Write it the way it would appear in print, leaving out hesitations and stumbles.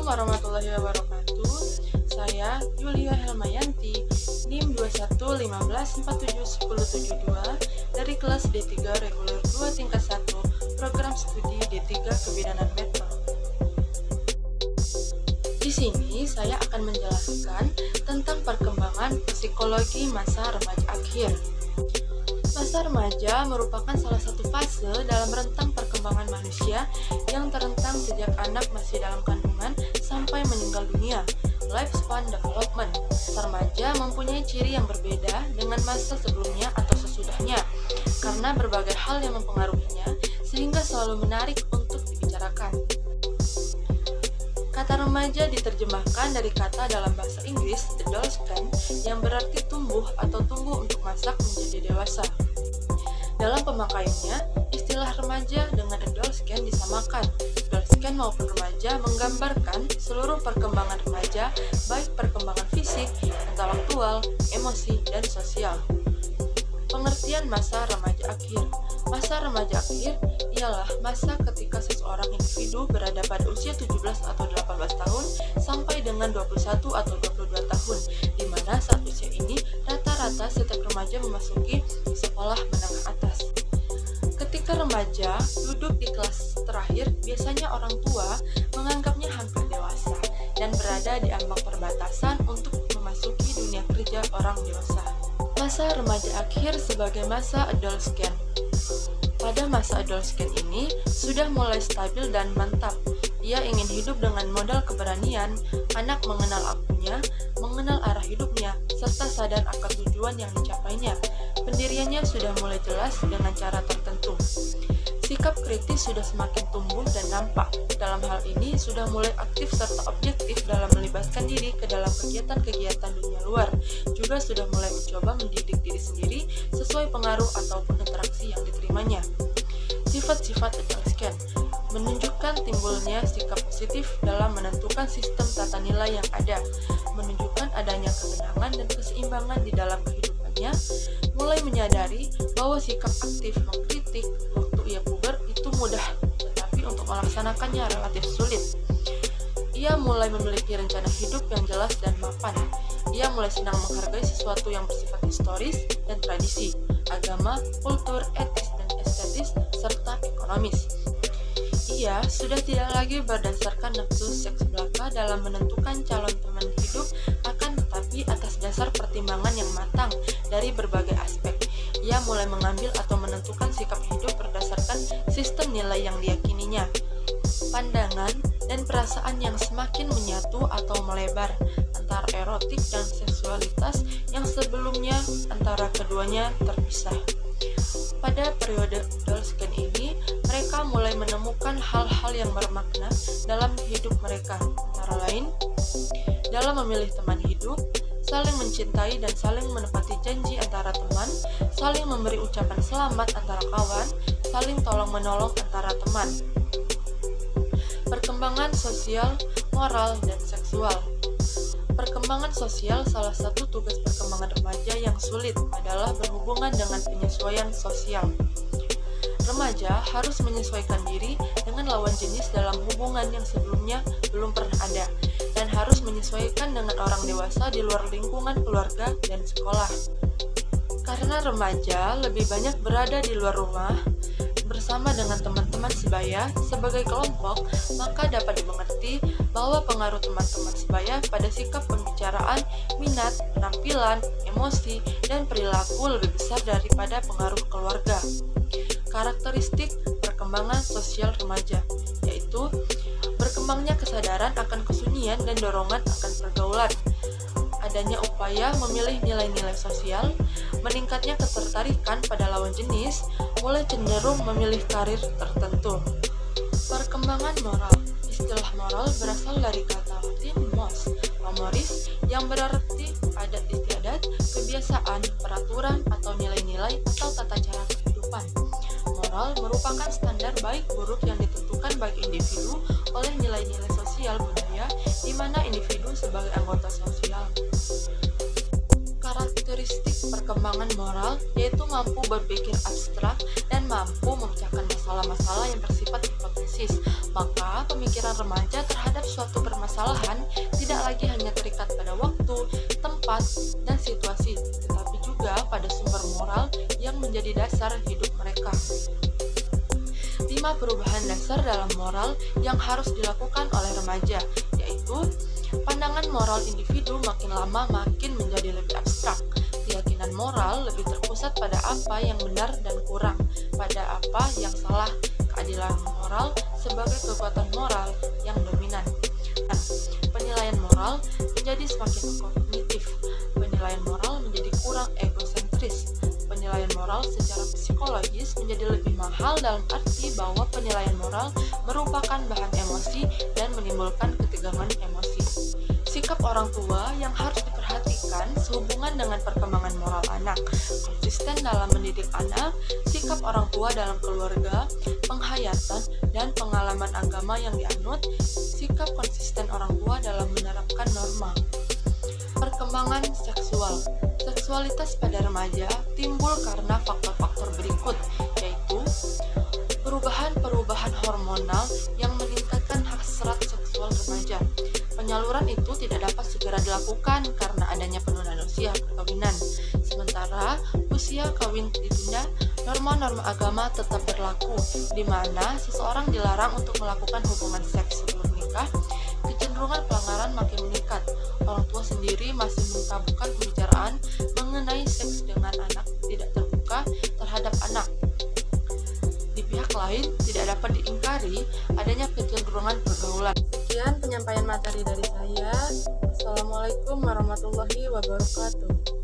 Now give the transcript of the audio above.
Assalamualaikum warahmatullahi wabarakatuh. Saya Yulia Helmayanti, NIM 2115471072 dari kelas D3 Reguler 2 tingkat 1, Program Studi D3 Kebidanan Metro. Di sini saya akan menjelaskan tentang perkembangan psikologi masa remaja akhir. Masa remaja merupakan salah satu fase dalam rentang perkembangan manusia yang terentang sejak anak masih dalam kandungan sampai meninggal dunia, lifespan development. Masa remaja mempunyai ciri yang berbeda dengan masa sebelumnya atau sesudahnya, karena berbagai hal yang mempengaruhinya, sehingga selalu menarik untuk dibicarakan. Kata remaja diterjemahkan dari kata dalam bahasa Inggris adolescent yang berarti tumbuh atau tunggu untuk masak menjadi dewasa. Dalam pemakaiannya, istilah remaja dengan adolescent disamakan. Adolescent maupun remaja menggambarkan seluruh perkembangan remaja, baik perkembangan fisik, intelektual, emosi, dan sosial. Pengertian masa remaja akhir. Masa remaja akhir ialah masa ketika seseorang individu berada pada usia 17 atau 18 tahun sampai dengan 21 atau 22 tahun, di mana saat usia ini rata-rata setiap remaja memasuki sekolah menengah atas. Ketika remaja duduk di kelas terakhir, biasanya orang tua menganggapnya hampir dewasa dan berada di ambang perbatasan untuk memasuki dunia kerja orang dewasa. Masa remaja akhir sebagai masa adolescent. Pada masa adolescent ini sudah mulai stabil dan mantap. Ia ingin hidup dengan modal keberanian, anak mengenal akunya, mengenal arah hidupnya, serta sadar akan tujuan yang dicapainya. Pendiriannya sudah mulai jelas dengan cara tertentu. Sikap kritis sudah semakin tumbuh dan nampak. Dalam hal ini sudah mulai aktif serta objektif dalam melibatkan diri ke dalam kegiatan-kegiatan dunia luar. Juga sudah mulai mencoba mendidik diri sendiri sesuai pengaruh ataupun interaksi yang diterimanya. Sifat-sifat adolescent menunjukkan timbulnya sikap positif dalam menentukan sistem tata nilai yang ada, menunjukkan adanya ketenangan dan keseimbangan di dalam kehidupannya, mulai menyadari bahwa sikap aktif mengkritik waktu ia puber itu mudah, tetapi untuk melaksanakannya relatif sulit. Ia mulai memiliki rencana hidup yang jelas dan mapan. Ia mulai senang menghargai sesuatu yang bersifat historis dan tradisi, agama, kultur, etis dan estetis, serta ekonomis. Ia sudah tidak lagi berdasarkan nafsu seks belaka dalam menentukan calon teman hidup, akan tetapi atas dasar pertimbangan yang matang dari berbagai aspek. Ia mulai mengambil atau menentukan sikap hidup berdasarkan sistem nilai yang diyakininya. Pandangan dan perasaan yang semakin menyatu atau melebar antara erotik dan seksualitas yang sebelumnya antara keduanya terpisah. Pada periode adolescent ini, mereka mulai menemukan hal-hal yang bermakna dalam hidup mereka, antara lain dalam memilih teman hidup, saling mencintai dan saling menepati janji antara teman, saling memberi ucapan selamat antara kawan, saling tolong-menolong antara teman. Perkembangan sosial, moral, dan seksual. Perkembangan sosial, salah satu tugas perkembangan remaja yang sulit adalah berhubungan dengan penyesuaian sosial. Remaja harus menyesuaikan diri dengan lawan jenis dalam hubungan yang sebelumnya belum pernah ada, dan harus menyesuaikan dengan orang dewasa di luar lingkungan keluarga dan sekolah. Karena remaja lebih banyak berada di luar rumah, bersama dengan teman-teman sebaya sebagai kelompok, maka dapat dimengerti bahwa pengaruh teman-teman sebaya pada sikap pembicaraan, minat, penampilan, emosi, dan perilaku lebih besar daripada pengaruh keluarga. Karakteristik perkembangan sosial remaja, yaitu berkembangnya kesadaran akan kesunyian dan dorongan akan pergaulan, adanya upaya memilih nilai-nilai sosial, meningkatnya ketertarikan pada lawan jenis, mulai cenderung memilih karir tertentu. Perkembangan moral. Istilah moral berasal dari kata Latin mos, amoris, yang berarti adat istiadat, kebiasaan, peraturan, atau nilai-nilai atau tata cara kehidupan. Moral merupakan standar baik buruk yang ditentukan bagi individu oleh nilai-nilai sosial budaya, di mana individu sebagai anggota sosial. Karakteristik perkembangan moral yaitu mampu berpikir abstrak dan mampu memecahkan masalah-masalah yang bersifat hipotesis. Maka pemikiran remaja terhadap terhadap suatu permasalahan tidak lagi hanya terikat pada waktu, tempat, dan situasi, tetapi juga pada sumber moral yang menjadi dasar hidup mereka. 5 perubahan dasar dalam moral yang harus dilakukan oleh remaja, yaitu pandangan moral individu makin lama makin menjadi lebih abstrak. Keyakinan moral lebih terpusat pada apa yang benar dan kurang, pada apa yang salah. Keadilan moral sebagai kekuatan moral yang dominan. Dan penilaian moral menjadi semakin kognitif. Penilaian moral menjadi kurang egosentris. Penilaian moral secara psikologis menjadi lebih mahal dalam arti bahwa penilaian moral merupakan bahan emosi dan menimbulkan ketegangan emosi. Sikap orang tua yang harus diperhatikan sehubungan dengan perkembangan moral anak, konsisten dalam mendidik anak, sikap orang tua dalam keluarga, penghayatan dan pengalaman agama yang dianut, sikap konsisten orang tua dalam menerapkan norma. Perkembangan seksual. Seksualitas pada remaja timbul karena faktor-faktor berikut, yaitu perubahan-perubahan hormonal yang meningkatkan hasrat seksual remaja. Penyaluran itu tidak dapat segera dilakukan karena adanya penurunan usia perkawinan. Sementara usia kawin ditunda, norma-norma agama tetap berlaku, di mana seseorang dilarang untuk melakukan hubungan seks sebelum menikah. Kecenderungan pelanggaran makin meningkat. Orang tua sendiri masih mentabukan pembicaraan mengenai seks dengan anak, tidak terbuka terhadap anak. Di pihak lain, tidak dapat diingkari adanya kecenderungan pergaulan. Sekian penyampaian materi dari saya. Assalamualaikum warahmatullahi wabarakatuh.